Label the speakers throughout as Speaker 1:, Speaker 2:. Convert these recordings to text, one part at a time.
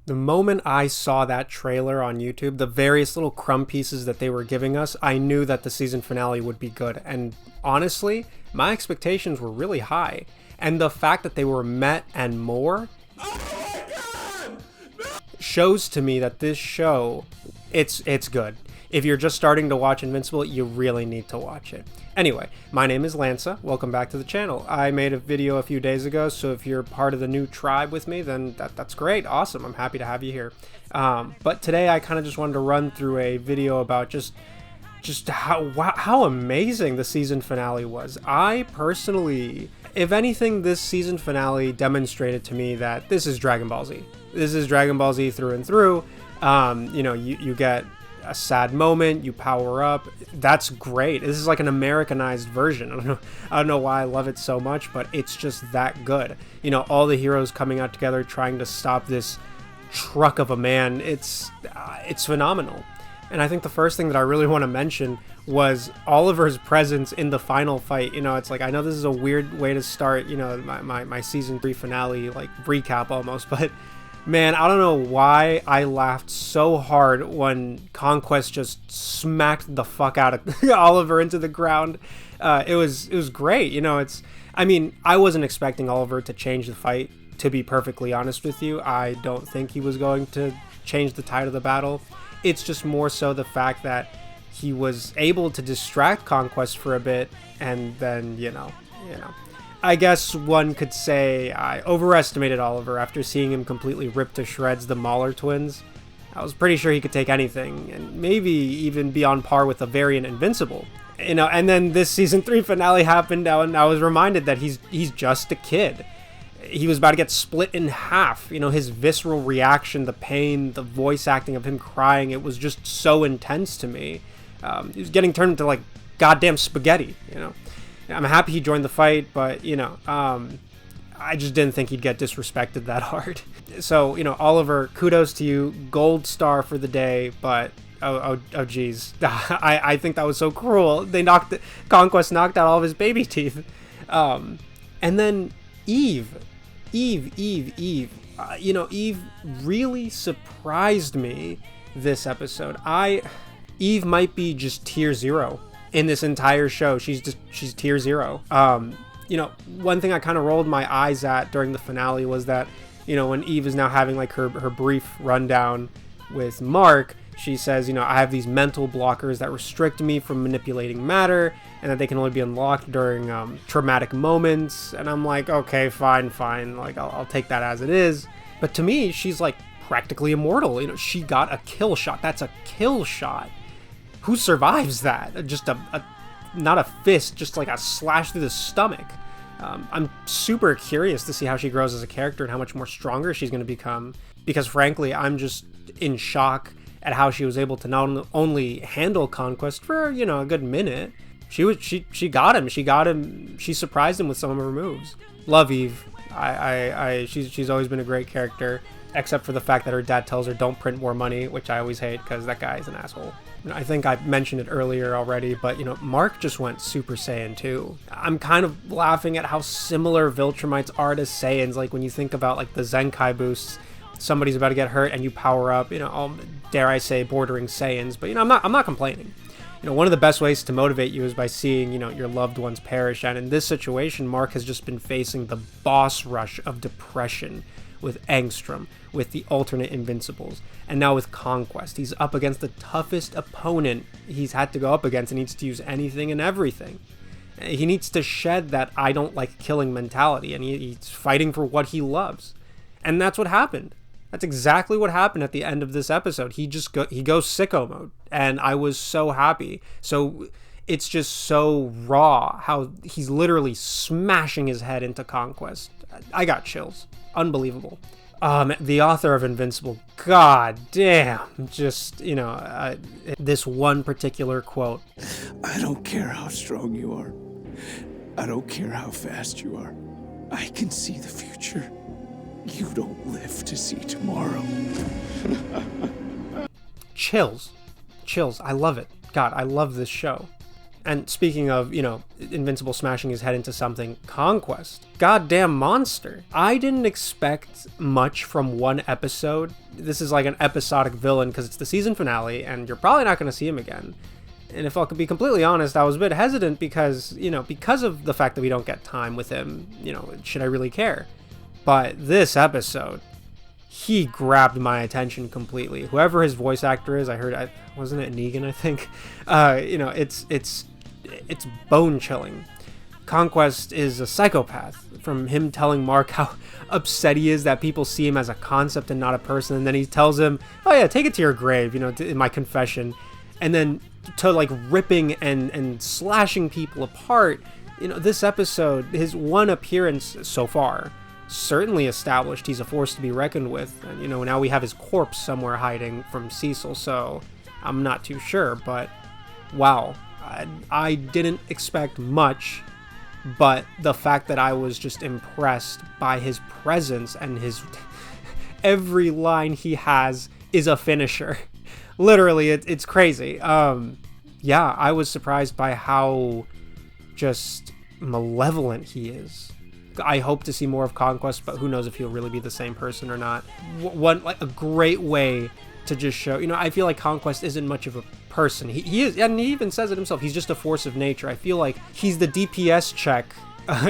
Speaker 1: The moment I saw that trailer on YouTube, the various little crumb pieces that they were giving us, I knew that the season finale would be good. And honestly, my expectations were really high. And the fact that they were met and more shows to me that this show, it's good. If you're just starting to watch Invincible, you really need to watch it. Anyway, my name is Lanza. Welcome back to the channel. I made a video a few days ago, so if you're part of the new tribe with me, then that's great. Awesome. I'm happy to have you here. But today I kind of just wanted to run through a video about just how amazing the season finale was. I personally, if anything, this season finale demonstrated to me that this is Dragon Ball Z. This is Dragon Ball Z through and through. You know, you get a sad moment, you power up. That's great. This is like an Americanized version. I don't know why I love it so much, but it's just that good. You know, all the heroes coming out together trying to stop this truck of a man. It's phenomenal. And I think the first thing that I really want to mention was Oliver's presence in the final fight. You know, it's like, I know this is a weird way to start, you know, my season 3 finale, like recap almost, but man, I don't know why I laughed so hard when Conquest just smacked the fuck out of Oliver into the ground. It was great. You know, I mean, I wasn't expecting Oliver to change the fight, to be perfectly honest with you. I don't think he was going to change the tide of the battle. It's just more so the fact that he was able to distract Conquest for a bit, and then, you know. I guess one could say I overestimated Oliver after seeing him completely rip to shreds the Mauler twins. I was pretty sure he could take anything, and maybe even be on par with a variant Invincible. You know, and then this season 3 finale happened, and I was reminded that he's just a kid. He was about to get split in half. You know, his visceral reaction, the pain, the voice acting of him crying, it was just so intense to me. He was getting turned into like goddamn spaghetti, you know. I'm happy he joined the fight, but, you know, I just didn't think he'd get disrespected that hard. So, you know, Oliver, kudos to you. Gold star for the day, but, oh geez. I think that was so cruel. Conquest knocked out all of his baby teeth. And then Eve. You know, Eve really surprised me this episode. Eve might be just tier 0. In this entire show. She's tier 0. You know, one thing I kind of rolled my eyes at during the finale was that, you know, when Eve is now having like her brief rundown with Mark, she says, you know, I have these mental blockers that restrict me from manipulating matter, and that they can only be unlocked during traumatic moments. And I'm like, okay, fine, like I'll take that as it is. But to me, she's like practically immortal. You know, she got a kill shot. That's a kill shot. Who survives that? Just not a fist, just like a slash through the stomach. I'm super curious to see how she grows as a character and how much more stronger she's going to become. Because frankly, I'm just in shock at how she was able to not only handle Conquest for, you know, a good minute. She got him. She surprised him with some of her moves. Love Eve. She's always been a great character, except for the fact that her dad tells her don't print more money, which I always hate because that guy is an asshole. I think I mentioned it earlier already, but, you know, Mark just went Super Saiyan 2. I'm kind of laughing at how similar Viltrumites are to Saiyans. Like, when you think about, like, the Zenkai boosts, somebody's about to get hurt and you power up, you know, dare I say, bordering Saiyans. But, you know, I'm not complaining. You know, one of the best ways to motivate you is by seeing, you know, your loved ones perish. And in this situation, Mark has just been facing the boss rush of depression with Angstrom, with the alternate Invincibles, and now with Conquest. He's up against the toughest opponent he's had to go up against, and needs to use anything and everything. He needs to shed that I don't like killing mentality, and he's fighting for what he loves. And that's what happened. That's exactly what happened at the end of this episode. He goes sicko mode, and I was so happy. So it's just so raw how he's literally smashing his head into Conquest. I got chills. Unbelievable. The author of Invincible, god damn, just, you know, this one particular quote.
Speaker 2: I don't care how strong you are. I don't care how fast you are. I can see the future. You don't live to see tomorrow.
Speaker 1: Chills. I love it. God, I love this show. And speaking of, Invincible smashing his head into something, Conquest, goddamn monster. I didn't expect much from one episode. This is like an episodic villain because it's the season finale and you're probably not going to see him again. And if I could be completely honest, I was a bit hesitant because of the fact that we don't get time with him, should I really care? But this episode, he grabbed my attention completely. Whoever his voice actor is, wasn't it Negan, I think? It's bone-chilling. Conquest is a psychopath. From him telling Mark how upset he is that people see him as a concept and not a person, and then he tells him, oh yeah, take it to your grave, in my confession. And then to like ripping and slashing people apart. This episode, his one appearance so far, certainly established he's a force to be reckoned with. And, now we have his corpse somewhere hiding from Cecil, so I'm not too sure, but wow. I didn't expect much, but the fact that I was just impressed by his presence and his every line he has is a finisher. Literally, it's crazy. Yeah, I was surprised by how just malevolent he is. I hope to see more of Conquest, but who knows if he'll really be the same person or not. A great way to just show, I feel like Conquest isn't much of a person. He is, and he even says it himself, he's just a force of nature. I feel like he's the DPS check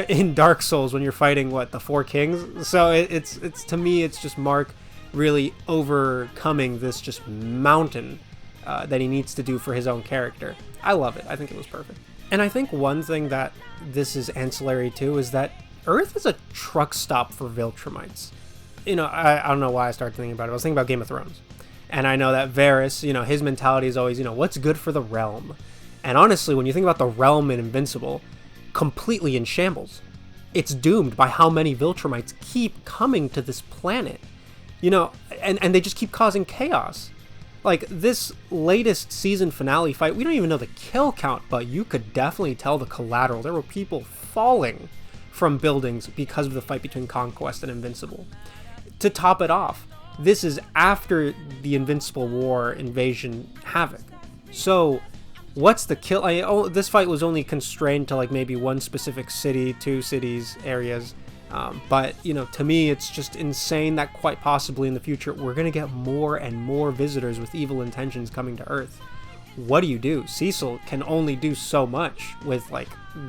Speaker 1: in Dark Souls when you're fighting, the Four Kings? So it's to me, it's just Mark really overcoming this just mountain that he needs to do for his own character. I love it. I think it was perfect. And I think one thing that this is ancillary to is that Earth is a truck stop for Viltrumites. I don't know why I started thinking about it. I was thinking about Game of Thrones. And I know that Varys, his mentality is always, what's good for the realm? And honestly, when you think about the realm in Invincible, completely in shambles. It's doomed by how many Viltrumites keep coming to this planet. And they just keep causing chaos. Like, this latest season finale fight, we don't even know the kill count, but you could definitely tell the collateral. There were people falling from buildings because of the fight between Conquest and Invincible. To top it off, this is after the Invincible War invasion Havoc. So, what's the kill? This fight was only constrained to maybe one specific city, 2 cities, areas. But, to me, it's just insane that quite possibly in the future, we're going to get more and more visitors with evil intentions coming to Earth. What do? Cecil can only do so much with,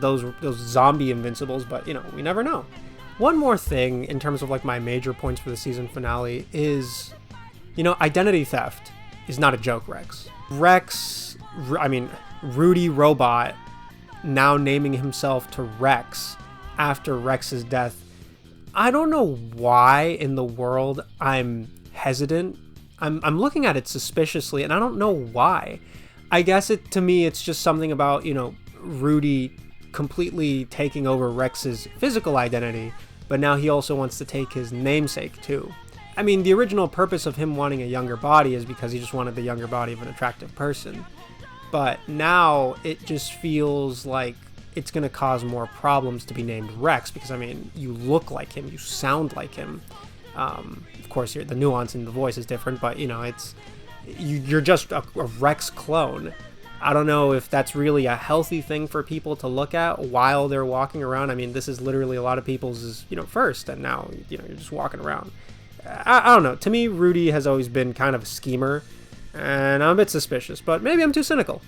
Speaker 1: those zombie Invincibles, but, we never know. One more thing in terms of my major points for the season finale is, identity theft is not a joke, Rex. Rudy Robot now naming himself to Rex after Rex's death. I don't know why in the world I'm hesitant. I'm looking at it suspiciously and I don't know why. I guess to me it's just something about, Rudy completely taking over Rex's physical identity, but now he also wants to take his namesake too. The original purpose of him wanting a younger body is because he just wanted the younger body of an attractive person. But now it just feels like it's going to cause more problems to be named Rex because, you look like him, you sound like him. Of course, the nuance in the voice is different, but, you're just a Rex clone. I don't know if that's really a healthy thing for people to look at while they're walking around. This is literally a lot of people's, first, and now, you're just walking around. I don't know. To me, Rudy has always been kind of a schemer, and I'm a bit suspicious, but maybe I'm too cynical,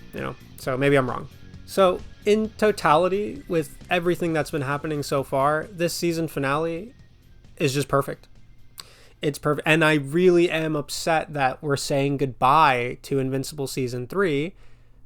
Speaker 1: so maybe I'm wrong. So, in totality, with everything that's been happening so far, this season finale is just perfect. It's perfect, and I really am upset that we're saying goodbye to Invincible Season 3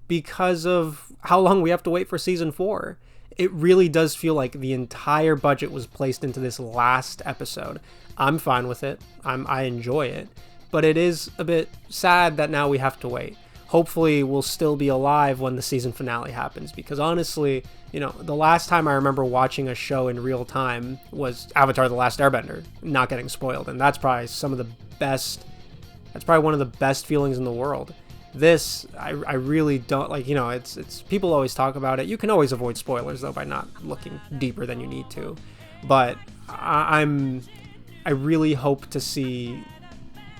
Speaker 1: because of how long we have to wait for Season 4. It really does feel like the entire budget was placed into this last episode. I'm fine with it. I enjoy it. But it is a bit sad that now we have to wait. Hopefully we'll still be alive when the season finale happens, because honestly, the last time I remember watching a show in real time was Avatar: The Last Airbender, not getting spoiled, and that's probably one of the best feelings in the world. This, I really don't it's people always talk about it. You can always avoid spoilers though by not looking deeper than you need to. But I really hope to see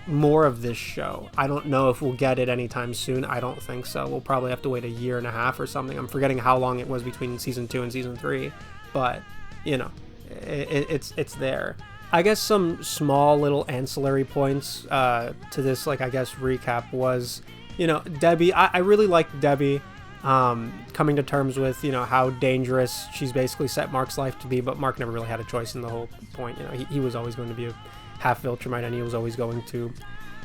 Speaker 1: more of this show. I don't know if we'll get it anytime soon. I don't think so. We'll probably have to wait a year and a half or something. I'm forgetting how long it was between season 2 and season 3, but you know, it's there. I guess some small little ancillary points to this, like, I guess recap was, you know, Debbie. I really liked Debbie coming to terms with, you know, how dangerous she's basically set Mark's life to be, but Mark never really had a choice in the whole point. You know, he was always going to be a half Viltrumite, and he was always going to,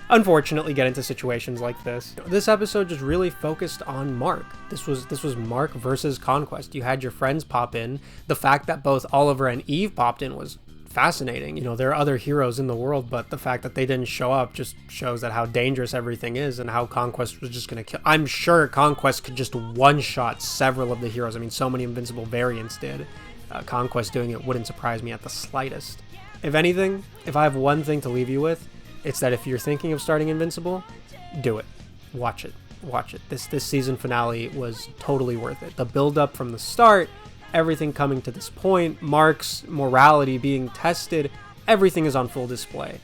Speaker 1: unfortunately, get into situations like this. This episode just really focused on Mark. This was Mark versus Conquest. You had your friends pop in. The fact that both Oliver and Eve popped in was fascinating. You know, there are other heroes in the world, but the fact that they didn't show up just shows that how dangerous everything is and how Conquest was just gonna kill. I'm sure Conquest could just one-shot several of the heroes. I mean, so many Invincible variants did. Conquest doing it wouldn't surprise me at the slightest. If anything, if I have one thing to leave you with, it's that if you're thinking of starting Invincible, do it. Watch it. Watch it. This season finale was totally worth it. The build-up from the start, everything coming to this point, Mark's morality being tested, everything is on full display.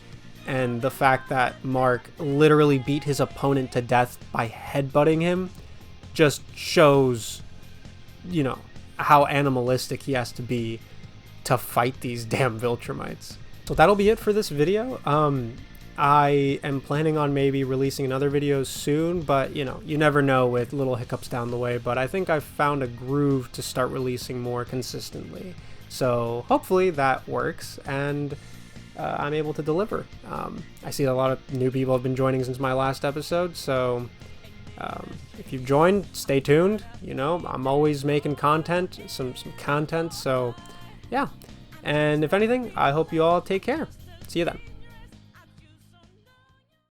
Speaker 1: And the fact that Mark literally beat his opponent to death by headbutting him just shows, you know, how animalistic he has to be to fight these damn Viltrumites. So that'll be it for this video. I am planning on maybe releasing another video soon, but you know, you never know with little hiccups down the way, but I think I've found a groove to start releasing more consistently. So hopefully that works, and I'm able to deliver. I see a lot of new people have been joining since my last episode, so if you've joined, stay tuned. You know, I'm always making content, some content, so yeah. And if anything, I hope you all take care. See you then.